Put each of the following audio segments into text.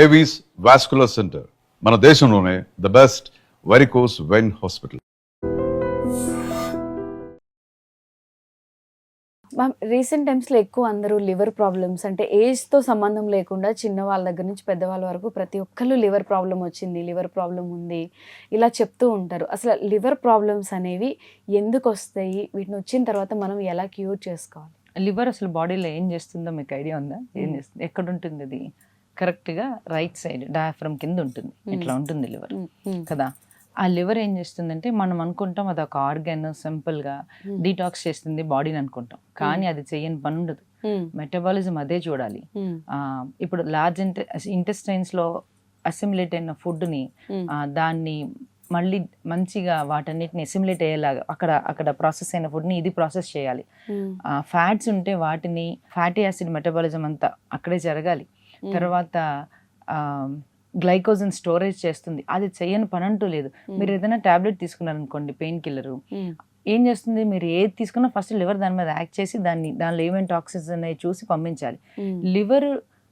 Avis vascular centre మన దేశంలోనే the best varicose vein hospital. Ma'am, recent టైమ్స్లో ఎక్కువ అందరూ లివర్ ప్రాబ్లమ్స్ అంటే ఏజ్తో సంబంధం లేకుండా చిన్న వాళ్ళ దగ్గర నుంచి పెద్దవాళ్ళ వరకు ప్రతి ఒక్కళ్ళు లివర్ ప్రాబ్లం వచ్చింది, లివర్ ప్రాబ్లం ఉంది, ఇలా చెప్తూ ఉంటారు. అసలు లివర్ ప్రాబ్లమ్స్ అనేవి ఎందుకు వస్తాయి, వీటిని వచ్చిన తర్వాత మనం ఎలా క్యూర్ చేసుకోవాలి? లివర్ అసలు బాడీలో ఏం చేస్తుందో మీకు ఐడియా ఉందా? ఏం చేస్తుంది, ఎక్కడ ఉంటుంది? అది కరెక్ట్గా రైట్ సైడ్ డయాఫ్రమ్ కింద ఉంటుంది. ఇట్లా ఉంటుంది లివర్ కదా. ఆ లివర్ ఏం చేస్తుందంటే మనం అనుకుంటాం అది ఒక ఆర్గాన్ సింపుల్గా డీటాక్స్ చేస్తుంది బాడీని అనుకుంటాం, కానీ అది చేయని పని ఉండదు. మెటబాలిజం అదే చూడాలి. ఇప్పుడు లార్జ్ ఇంటెస్టైన్స్లో అసిమిలేట్ అయిన ఫుడ్ని దాన్ని మళ్ళీ మంచిగా వాటన్నిటిని అసిమిలేట్ అయ్యేలాగా అక్కడ ప్రాసెస్ అయిన ఫుడ్ని ఇది ప్రాసెస్ చేయాలి. ఫ్యాట్స్ ఉంటే వాటిని ఫ్యాటీ యాసిడ్ మెటబాలిజం అంతా అక్కడే జరగాలి. తర్వాత గ్లైకోజన్ స్టోరేజ్ చేస్తుంది. అది చెయ్యని పని అంటూ లేదు. మీరు ఏదైనా టాబ్లెట్ తీసుకున్నారనుకోండి, పెయిన్ కిల్లర్, ఏం చేస్తుంది? మీరు ఏది తీసుకున్నా ఫస్ట్ లివర్ దాని మీద యాక్ట్ చేసి దానిలో ఏమేమి టాక్సిన్స్ అనేవి చూసి పంపించాలి. లివర్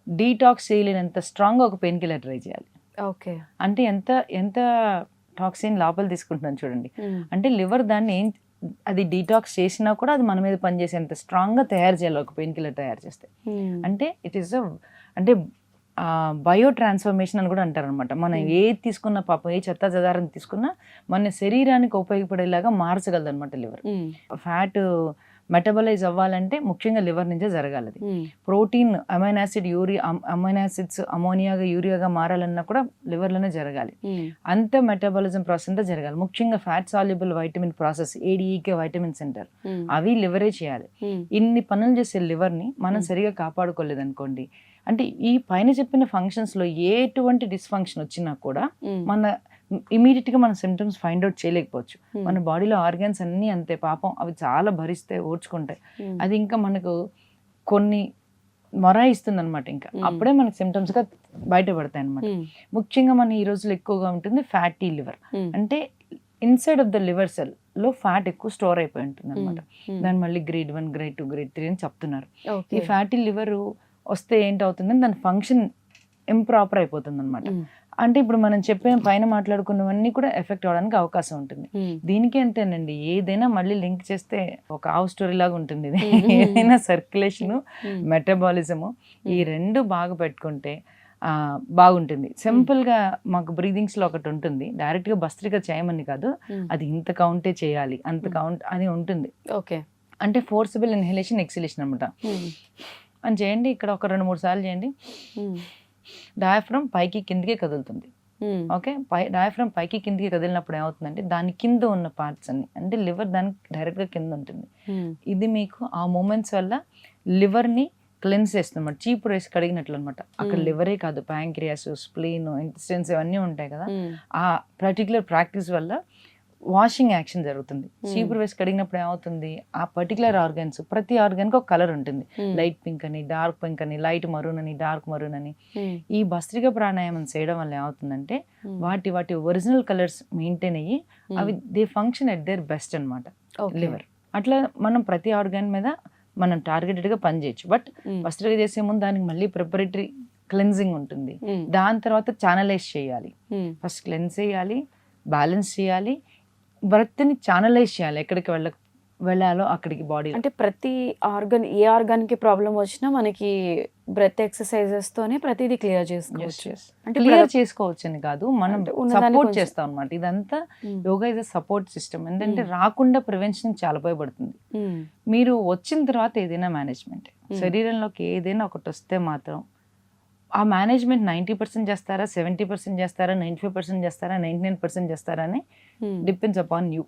డీటాక్స్ చేయలేనంత స్ట్రాంగ్గా ఒక పెయిన్ కిల్లర్ ట్రై చేయాలి. ఓకే, అంటే ఎంత టాక్సిన్ లోపల తీసుకుంటున్నాను చూడండి. అంటే లివర్ దాన్ని అది డీటాక్స్ చేసినా కూడా అది మన మీద పనిచేసేంత స్ట్రాంగ్గా తయారు చేయాలి ఒక పెయిన్ కిల్లర్ తయారు చేస్తే. అంటే ఇట్ ఈస్ అంటే బయో ట్రాన్స్ఫర్మేషన్ అని కూడా అంటారు అనమాట. మనం ఏది తీసుకున్నా పాపం ఏ చెత్త చెదారం తీసుకున్నా మన శరీరానికి ఉపయోగపడేలాగా మార్చగలదు అనమాట లివర్. ఫ్యాట్ మెటబలైజ్ అవ్వాలంటే ముఖ్యంగా లివర్ నుంచే జరగాలి. అది ప్రోటీన్ అమైనో యాసిడ్స్ అమోనియాగా యూరియాగా మారాలన్నా కూడా లివర్లోనే జరగాలి. అంత మెటబాలిజం ప్రాసెస్ అంతా జరగాలి. ముఖ్యంగా fat soluble vitamin process ADEK vitamins అంటారు, అవి లివరే చేయాలి. ఇన్ని పనులు చేసే లివర్ని మనం సరిగా కాపాడుకోలేదు అనుకోండి, అంటే ఈ పైన చెప్పిన ఫంక్షన్స్లో ఎటువంటి డిస్ఫంక్షన్ వచ్చినా కూడా మన ఇమీడియట్గా మన సిమ్టమ్స్ ఫైండ్ అవుట్ చేయలేకపోవచ్చు. మన బాడీలో ఆర్గాన్స్ అన్నీ అంతే పాపం, అవి చాలా భరిస్తే ఓడ్చుకుంటాయి. అది ఇంకా మనకు కొన్ని మొరాయిస్తుంది అనమాట. ఇంకా అప్పుడే మనకి సిమ్టమ్స్గా బయటపడతాయి అనమాట. ముఖ్యంగా మన ఈ రోజులో ఎక్కువగా ఉంటుంది ఫ్యాటీ లివర్. అంటే ఇన్సైడ్ ఆఫ్ ద లివర్ సెల్లో ఫ్యాట్ ఎక్కువ స్టోర్ అయిపోయి ఉంటుంది అనమాట. దాన్ని మళ్ళీ గ్రేడ్ 1, గ్రేడ్ 2, గ్రేడ్ 3 అని చెప్తున్నారు. ఈ ఫ్యాటీ లివర్ వస్తే ఏంటవుతుందని దాని ఫంక్షన్ ఇంప్రాపర్ అయిపోతుంది అనమాట. అంటే ఇప్పుడు మనం చెప్పిన పైన మాట్లాడుకున్నవన్నీ కూడా ఎఫెక్ట్ అవడానికి అవకాశం ఉంటుంది. దీనికి అంతేనండి, ఏదైనా మళ్ళీ లింక్ చేస్తే ఒక ఆవ్ స్టోరీ లాగా ఉంటుంది. ఏదైనా సర్క్యులేషను, మెటబాలిజము, ఈ రెండు బాగా పెట్టుకుంటే బాగుంటుంది. సింపుల్గా మాకు బ్రీదింగ్స్లో ఒకటి ఉంటుంది, డైరెక్ట్గా భస్త్రిక చేయమని కాదు, అది ఇంత కౌంటే చేయాలి అంత కౌంట్ అని ఉంటుంది. ఓకే, అంటే ఫోర్సిబుల్ ఇన్హలేషన్ ఎక్సిలేషన్ అనమాట. అని చేయండి, ఇక్కడ ఒక 2-3 సార్లు చేయండి. డయాఫ్రమ్ పైకి కిందికి కదులుతుంది. ఓకే, డయాఫ్రమ్ పైకి కిందికి కదిలినప్పుడు ఏమవుతుందంటే దాని కింద ఉన్న పార్ట్స్ అన్ని, అంటే లివర్ దానికి డైరెక్ట్గా కింద ఉంటుంది. ఇది మీకు ఆ మూమెంట్స్ వల్ల లివర్ని క్లెన్స్ చేస్తుంది. చీపు రేసి కడిగినట్లు అనమాట. అక్కడ లివరే కాదు, ప్యాంక్రియాస్, స్ప్లీన్, ఇంటెస్టైన్స్ ఇవన్నీ ఉంటాయి కదా. ఆ పర్టికులర్ ప్రాక్టీస్ వల్ల వాషింగ్ యాక్షన్ జరుగుతుంది. చీపురు వేసి కడిగినప్పుడు ఏమవుతుంది, ఆ పర్టికులర్ ఆర్గాన్స్, ప్రతి ఆర్గాన్కి ఒక కలర్ ఉంటుంది. లైట్ పింక్ అని, డార్క్ పింక్ అని, లైట్ మరూన్ అని, డార్క్ మరూన్ అని. ఈ భస్త్రిక ప్రాణాయామం చేయడం వల్ల ఏమవుతుందంటే వాటి ఒరిజినల్ కలర్స్ మెయింటైన్ అయ్యి అవి they function at their best అనమాట లివర్. అట్లా మనం ప్రతి ఆర్గాన్ మీద మనం టార్గెటెడ్గా పనిచేయచ్చు. బట్ భస్త్రిక చేసే ముందు దానికి మళ్ళీ ప్రిపరేటరీ క్లెన్జింగ్ ఉంటుంది. దాని తర్వాత ఛానలైజ్ చేయాలి. ఫస్ట్ క్లెన్స్ చేయాలి, బ్యాలెన్స్ చేయాలి, బ్రెత్ని ఛానలైజ్ చేయాలి, ఎక్కడికి వెళ్ళాలో అక్కడికి బాడీ. అంటే ప్రతి ఆర్గన్, ఏ ఆర్గాన్కి ప్రాబ్లం వచ్చినా మనకి బ్రెత్ ఎక్సర్సైజెస్ తోనే ప్రతిదీ క్లియర్ చేసుకోవచ్చు. అంటే క్లియర్ చేసుకోవచ్చు అని కాదు, మనం సపోర్ట్ చేస్తాం అనమాట. ఇదంతా yoga is a support system. ఎందుకంటే రాకుండా ప్రివెన్షన్ చాలా ఉపయోగపడుతుంది. మీరు వచ్చిన తర్వాత ఏదైనా మేనేజ్మెంట్, శరీరంలోకి ఏదైనా ఒకటి వస్తే మాత్రం ఆ మేనేజ్మెంట్ 90% చేస్తారా, 70% చేస్తారా, 95% చేస్తారా, 99% చేస్తారా అని డిపెండ్స్ అపాన్ యూ.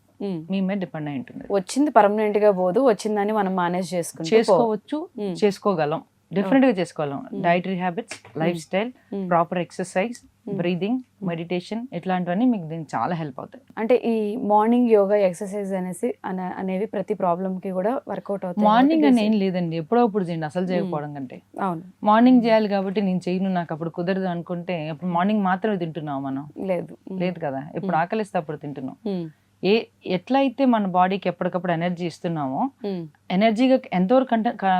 మీ మీద డిపెండ్ అయి ఉంటుంది. వచ్చింది పర్మనెంట్ గా పోదు, వచ్చిందని మనం మేనేజ్ చేసుకోవచ్చు, చేసుకోగలం, డెఫినెట్గా చేసుకోగలం. Dietary habits, life style, proper exercise, breathing, meditation, ఇట్లాంటివన్నీ మీకు దీనికి చాలా హెల్ప్ అవుతాయి. అంటే ఈ మార్నింగ్ యోగా ఎక్సర్సైజ్ అనేవి ప్రతి ప్రాబ్లమ్ కి కూడా వర్కౌట్ అవుతాయి. మార్నింగ్ అని ఏం లేదండి, ఎప్పుడో అప్పుడు చేయండి, అసలు చేయకపోవడం కంటే. అవును, మార్నింగ్ చేయాలి కాబట్టి నేను చేయను, నాకు అప్పుడు కుదరదు అనుకుంటే అప్పుడు మార్నింగ్ మాత్రమే తింటున్నాం మనం. లేదు కదా, ఇప్పుడు ఆకలిస్తే అప్పుడు తింటున్నాం. ఎట్లయితే మన బాడీకి ఎప్పటికప్పుడు ఎనర్జీ ఇస్తున్నామో ఎనర్జీగా ఎంతవరకు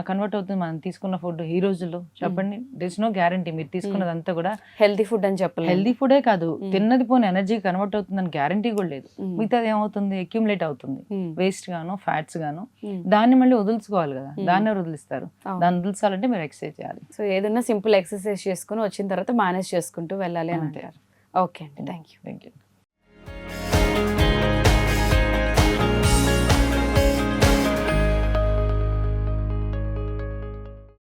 కన్వర్ట్ అవుతుంది మనం తీసుకున్న ఫుడ్ ఈ రోజుల్లో చెప్పండి. దిస్ నో గ్యారంటీ మీరు తీసుకున్నదంతా కూడా హెల్తీ ఫుడ్ అని చెప్పలేదు. హెల్దీ ఫుడే కాదు, తిన్నది పోనీ ఎనర్జీ కన్వర్ట్ అవుతుందని గ్యారంటీ కూడా లేదు. మిగతాది ఏమవుతుంది, అక్యుములేట్ అవుతుంది వేస్ట్ గాను, ఫ్యాట్స్ గాను. దాన్ని మళ్ళీ వదులుకోవాలి కదా, దాన్ని వదిలిస్తారు. దాన్ని వదిలించాలంటే మీరు ఎక్సర్సైజ్ చేయాలి. సో ఏదైనా సింపుల్ ఎక్సర్సైజ్ చేసుకుని వచ్చిన తర్వాత మేనేజ్ చేసుకుంటూ వెళ్ళాలి అని అంటారు. ఓకే అండి, థ్యాంక్ యూ.